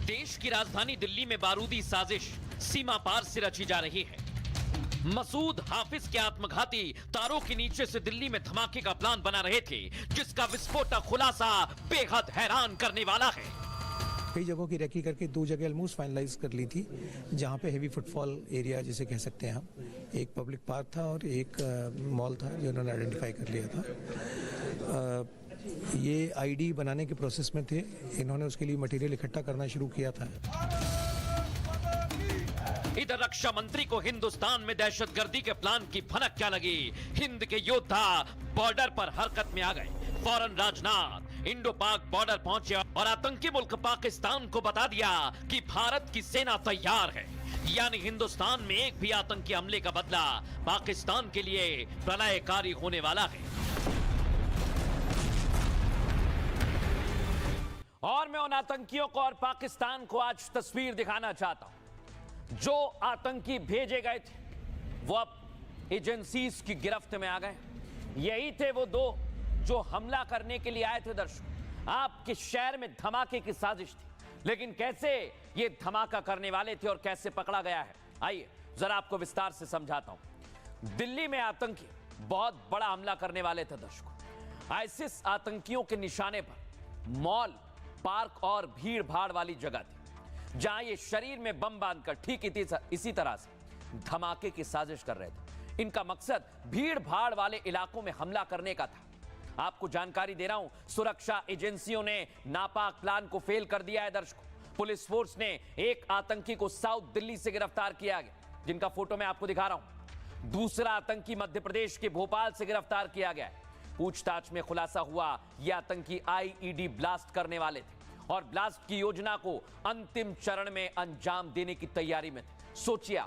देश की राजधानी दिल्ली में बारूदी साजिश सीमा पार से रची जा रही है। मसूद हाफिज के आत्मघाती तारों के नीचे से दिल्ली में धमाके का प्लान बना रहे थे, जिसका विस्फोटक खुलासा बेहद हैरान करने वाला है। कई जगहों की रेकी करके 2 जगह ऑलमोस्ट फाइनलाइज कर ली थी, जहां पे हेवी फुटफॉल एरिया जिसे कह सकते हैं हम, एक पब्लिक पार्क था और एक मॉल था जो उन्होंने आइडेंटिफाई कर लिया था। ये आईडी बनाने के प्रोसेस में थे, इन्होंने उसके लिए मटेरियल इकट्ठा करना शुरू किया था। इधर रक्षा मंत्री को हिंदुस्तान में दहशतगर्दी के प्लान की भनक क्या लगी? हिंद के योद्धा बॉर्डर पर हरकत में आ गए। फौरन राजनाथ इंडो पाक बॉर्डर पहुंचे और आतंकी मुल्क पाकिस्तान को बता दिया कि भारत की सेना तैयार है। यानी हिंदुस्तान में एक भी आतंकी हमले का बदला पाकिस्तान के लिए प्रलयकारी होने वाला है। और मैं उन आतंकियों को और पाकिस्तान को आज तस्वीर दिखाना चाहता हूं। जो आतंकी भेजे गए थे वो अब एजेंसीज की गिरफ्त में आ गए। यही थे वो 2 जो हमला करने के लिए आए थे। दर्शकों, आपके शहर में धमाके की साजिश थी, लेकिन कैसे ये धमाका करने वाले थे और कैसे पकड़ा गया है, आइए जरा आपको विस्तार से समझाता हूं। दिल्ली में आतंकी बहुत बड़ा हमला करने वाले थे। दर्शकों, आईसिस आतंकियों के निशाने पर मॉल, पार्क और भीड़ भाड़ वाली जगह थी, जहां ये शरीर में बम बांधकर ठीक इसी तरह से धमाके की साजिश कर रहे थे। इनका मकसद भीड़ भाड़ वाले इलाकों में हमला करने का था। आपको जानकारी दे रहा हूं, सुरक्षा एजेंसियों ने नापाक प्लान को फेल कर दिया है। दर्शकों, पुलिस फोर्स ने एक आतंकी को साउथ दिल्ली से गिरफ्तार किया गया, जिनका फोटो मैं आपको दिखा रहा हूं। दूसरा आतंकी मध्य प्रदेश के भोपाल से गिरफ्तार किया गया है। पूछताछ में खुलासा हुआ यह आतंकी आईईडी ब्लास्ट करने वाले थे और ब्लास्ट की योजना को अंतिम चरण में अंजाम देने की तैयारी में थे। सोचिए,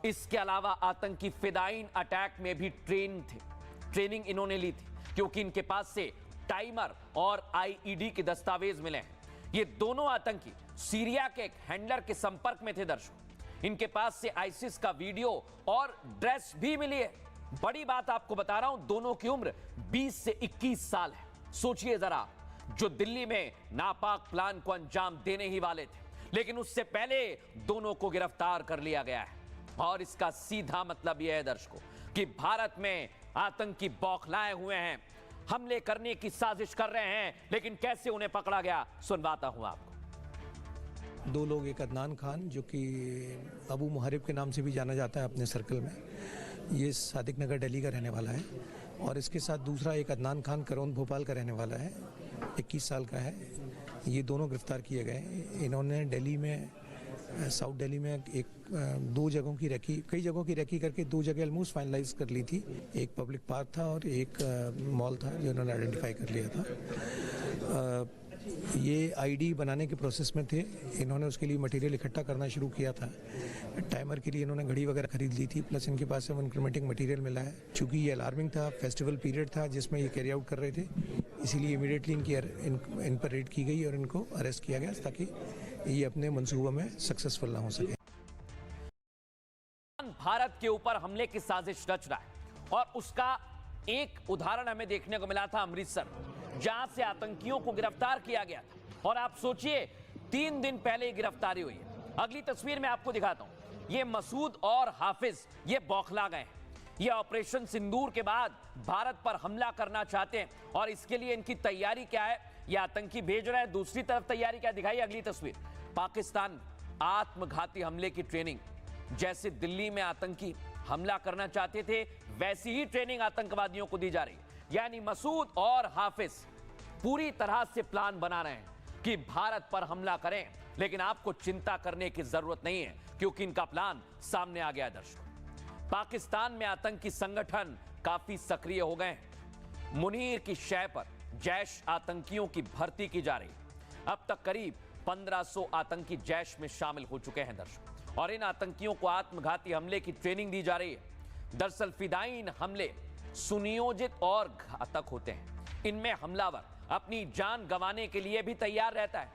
इसके अलावा आतंकी फिदाइन अटैक में भी ट्रेनिंग इन्होंने ली थी, क्योंकि इनके पास से टाइमर और आईईडी के दस्तावेज मिले हैं। ये दोनों आतंकी सीरिया के एक हैंडलर के संपर्क में थे। दर्शकों, इनके पास से आईसिस का वीडियो और ड्रेस भी मिली है। बड़ी बात आपको बता रहा हूं, दोनों की उम्र 20 से 21 साल है। सोचिए जरा, जो दिल्ली में नापाक प्लान को अंजाम देने ही वाले थे, लेकिन उससे पहले दोनों को गिरफ्तार कर लिया गया है। और इसका सीधा मतलब यह है दर्शकों कि भारत में आतंकी बौखलाए हुए हैं, हमले करने की साजिश कर रहे हैं, लेकिन कैसे उन्हें पकड़ा गया सुनवाता हूं आपको। 2 लोग, एक अदनान खान जो कि अबू मुहरिब के नाम से भी जाना जाता है अपने सर्कल में, ये सादिक नगर दिल्ली का रहने वाला है, और इसके साथ दूसरा एक अदनान खान करौंद भोपाल का रहने वाला है, 21 साल का है। ये दोनों गिरफ्तार किए गए। इन्होंने दिल्ली में, साउथ दिल्ली में एक 2 जगहों की रेकी, कई जगहों की रेकी करके 2 जगह ऑलमोस्ट फाइनलाइज कर ली थी। एक पब्लिक पार्क था और एक मॉल था जो उन्होंने आइडेंटिफाई कर लिया था। ये आईडी बनाने के प्रोसेस में थे, इन्होंने उसके लिए मटेरियल इकट्ठा करना शुरू किया था। टाइमर के लिए इन्होंने घड़ी वगैरह खरीद ली थी, प्लस इनके पास से इनक्रीमेंटिंग मटेरियल मिला है। चूँकि ये अलार्मिंग था, फेस्टिवल पीरियड था जिसमें ये कैरी आउट कर रहे थे, इसीलिए इमीडिएटली इन पर रेड की गई और इनको अरेस्ट किया गया, ताकि ये अपने मंसूबों में सक्सेसफुल ना हो सके। भारत के ऊपर हमले की साजिश रच रहा है, और उसका एक उदाहरण हमें देखने को मिला था अमृतसर, जहां से आतंकियों को गिरफ्तार किया गया था। और आप सोचिए, 3 दिन पहले गिरफ्तारी हुई है। अगली तस्वीर में आपको दिखाता हूं। ये मसूद और हाफिज ये बौखला गए हैं। ये ऑपरेशन सिंदूर के बाद भारत पर हमला करना चाहते हैं, और इसके लिए इनकी तैयारी क्या है, ये आतंकी भेज रहे हैं। दूसरी तरफ तैयारी क्या दिखाई अगली तस्वीर। पाकिस्तान आत्मघाती हमले की ट्रेनिंग, जैसे दिल्ली में आतंकी हमला करना चाहते थे, वैसी ही ट्रेनिंग आतंकवादियों को दी जा रही है। यानी मसूद और हाफिज पूरी तरह से प्लान बना रहे हैं कि भारत पर हमला करें, लेकिन आपको चिंता करने की जरूरत नहीं है, क्योंकि इनका प्लान सामने आ गया है। दर्शकों, पाकिस्तान में आतंकी संगठन काफी सक्रिय हो गए हैं। मुनीर की शह पर जैश आतंकियों की भर्ती की जा रही है। अब तक करीब 1500 आतंकी जैश में शामिल हो चुके हैं। दर्शकों, और इन आतंकियों को आत्मघाती हमले की ट्रेनिंग दी जा रही है। दरअसल फिदाइन हमले सुनियोजित और घातक होते हैं। इनमें हमलावर अपनी जान गंवाने के लिए भी तैयार रहता है।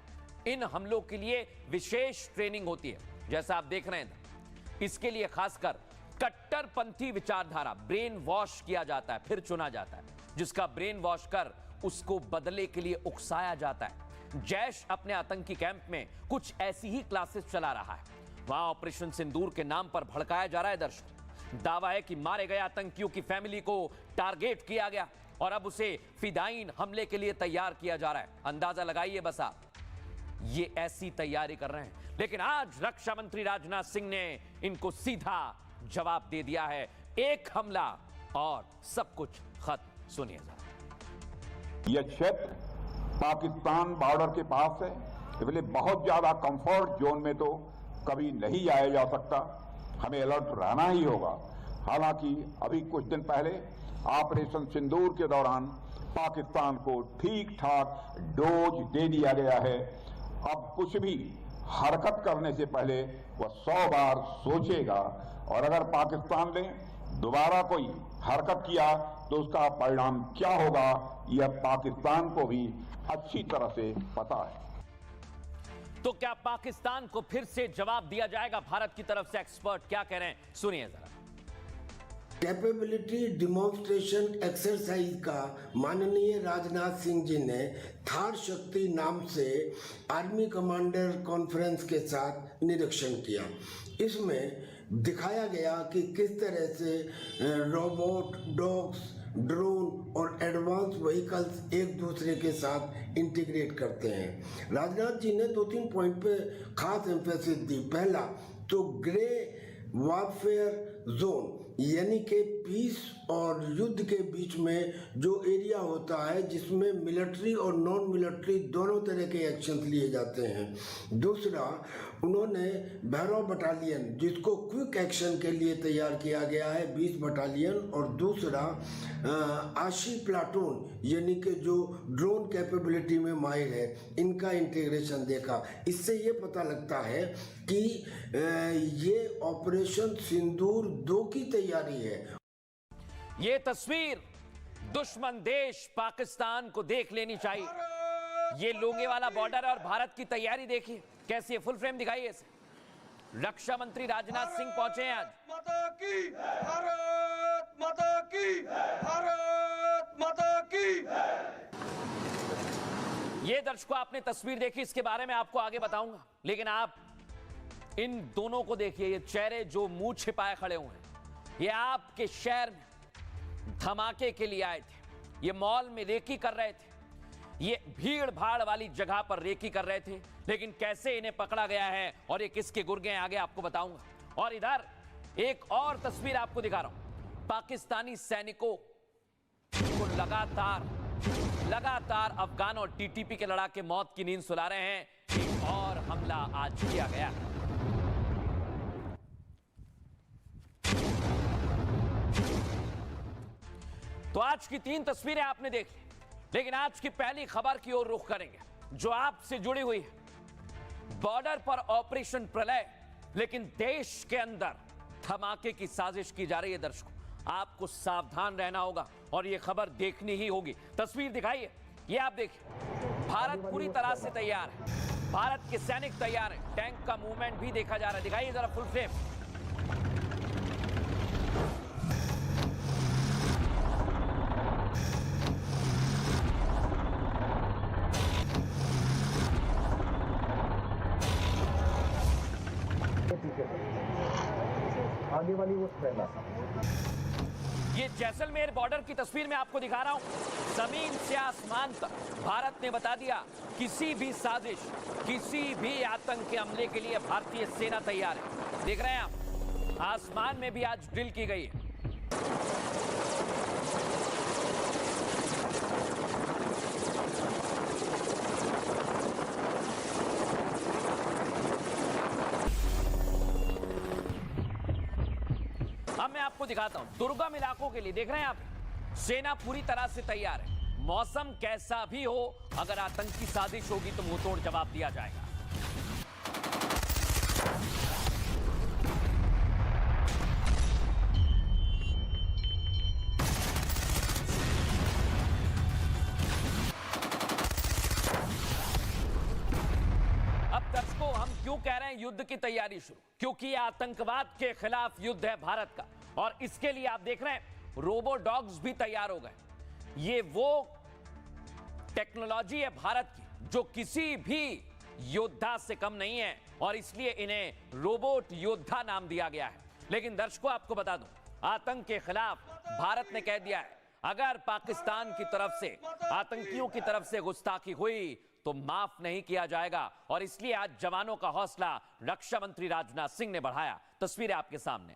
इन हमलों के लिए विशेष ट्रेनिंग होती है, जैसा आप देख रहे हैं। इसके लिए खासकर कट्टरपंथी विचारधारा ब्रेन वॉश किया जाता है, फिर चुना जाता है, जिसका ब्रेन वॉश कर उसको बदले के लिए उकसाया जाता है। जैश अपने आतंकी कैंप में कुछ ऐसी ही क्लासेस चला रहा है। वहां ऑपरेशन सिंदूर के नाम पर भड़काया जा रहा है दर्शकों। दावा है कि मारे गए आतंकियों की फैमिली को टारगेट किया गया और अब उसे फिदायीन हमले के लिए तैयार किया जा रहा है। अंदाजा लगाइए बस आप, ये ऐसी तैयारी कर रहे हैं। लेकिन आज रक्षा मंत्री राजनाथ सिंह ने इनको सीधा जवाब दे दिया है, एक हमला और सब कुछ खत्म। सुनिए जरा। यह क्षेत्र पाकिस्तान बॉर्डर के पास है, इसलिए बहुत ज्यादा कंफर्ट जोन में तो कभी नहीं जाया जा सकता, हमें अलर्ट रहना ही होगा। हालांकि अभी कुछ दिन पहले ऑपरेशन सिंदूर के दौरान पाकिस्तान को ठीक ठाक डोज दे दिया गया है। अब कुछ भी हरकत करने से पहले वह 100 बार सोचेगा, और अगर पाकिस्तान ने दोबारा कोई हरकत किया तो उसका परिणाम क्या होगा यह पाकिस्तान को भी अच्छी तरह से पता है। तो क्या पाकिस्तान को फिर से जवाब दिया जाएगा भारत की तरफ से? एक्सपर्ट क्या कह रहे हैं, सुनिए जरा। कैपेबिलिटी डिमॉन्स्ट्रेशन एक्सरसाइज का माननीय राजनाथ सिंह जी ने थार शक्ति नाम से आर्मी कमांडर कॉन्फ्रेंस के साथ निरीक्षण किया। इसमें दिखाया गया कि किस तरह से रोबोट, डॉग्स, ड्रोन और एडवांस व्हीकल्स एक दूसरे के साथ इंटीग्रेट करते हैं। राजनाथ जी ने 2-3 पॉइंट पे खास एम्फेसिस दी। पहला तो ग्रे वॉरफेयर जोन, यानी कि पीस और युद्ध के बीच में जो एरिया होता है जिसमें मिलिट्री और नॉन मिलिट्री दोनों तरह के एक्शन लिए जाते हैं। दूसरा, उन्होंने भैरव बटालियन, जिसको क्विक एक्शन के लिए तैयार किया गया है, 20 बटालियन, और दूसरा आशी प्लाटून, यानी कि जो ड्रोन कैपेबिलिटी में माहिर है, इनका इंटीग्रेशन देखा। इससे ये पता लगता है कि ये ऑपरेशन सिंदूर 2 की तैयारी है। ये तस्वीर दुश्मन देश पाकिस्तान को देख लेनी चाहिए। ये लोंगेवाला बॉर्डर और भारत की तैयारी देखिए कैसी है, फुल फ्रेम दिखाइए इसे। रक्षा मंत्री राजनाथ सिंह पहुंचे हैं आज। माता की, भारत माता की, भारत माता की। ये दर्शकों आपने तस्वीर देखी, इसके बारे में आपको आगे बताऊंगा, लेकिन आप इन दोनों को देखिए। ये चेहरे जो मुंह छिपाए खड़े हुए हैं, ये आपके शहर में धमाके के लिए आए थे। ये मॉल में रेकी कर रहे थे, ये भीड़ भाड़ वाली जगह पर रेकी कर रहे थे, लेकिन कैसे इन्हें पकड़ा गया है और ये किसके गुर्गे हैं आगे आपको बताऊंगा। और इधर एक और तस्वीर आपको दिखा रहा हूं। पाकिस्तानी सैनिकों को लगातार अफगान और टीटीपी के लड़ाके मौत की नींद सुला रहे हैं। एक और हमला आज किया गया। तो आज की 3 तस्वीरें आपने देख ली, लेकिन आज की पहली खबर की ओर रुख करेंगे जो आपसे जुड़ी हुई है। बॉर्डर पर ऑपरेशन प्रलय, लेकिन देश के अंदर धमाके की साजिश की जा रही है। दर्शकों, आपको सावधान रहना होगा और यह खबर देखनी ही होगी। तस्वीर दिखाइए, ये आप देखिए। भारत पूरी तरह से तैयार है, भारत के सैनिक तैयार हैं, टैंक का मूवमेंट भी देखा जा रहा है। दिखाइए जरा फुल फ्रेम। आगे वाली वो पहला। ये जैसलमेर बॉर्डर की तस्वीर में आपको दिखा रहा हूं। जमीन से आसमान तक भारत ने बता दिया, किसी भी साजिश, किसी भी आतंकी हमले के लिए भारतीय सेना तैयार है। देख रहे हैं आप, आसमान में भी आज ड्रिल की गई है। अब मैं आपको दिखाता हूं दुर्गम इलाकों के लिए। देख रहे हैं आप, सेना पूरी तरह से तैयार है। मौसम कैसा भी हो, अगर आतंकी साजिश होगी तो मुंहतोड़ जवाब दिया जाएगा। अब दर्शकों, हम क्यों कह रहे हैं युद्ध की तैयारी शुरू? क्योंकि यह आतंकवाद के खिलाफ युद्ध है भारत का, और इसके लिए आप देख रहे हैं रोबो डॉग्स भी तैयार हो गए। ये वो टेक्नोलॉजी है भारत की जो किसी भी योद्धा से कम नहीं है और इसलिए इन्हें रोबोट योद्धा नाम दिया गया है। लेकिन दर्शकों, आपको बता दूं, आतंक के खिलाफ भारत ने कह दिया है, अगर पाकिस्तान की तरफ से, आतंकियों की तरफ से गुस्ताखी हुई तो माफ नहीं किया जाएगा। और इसलिए आज जवानों का हौसला रक्षा मंत्री राजनाथ सिंह ने बढ़ाया। तस्वीरें आपके सामने।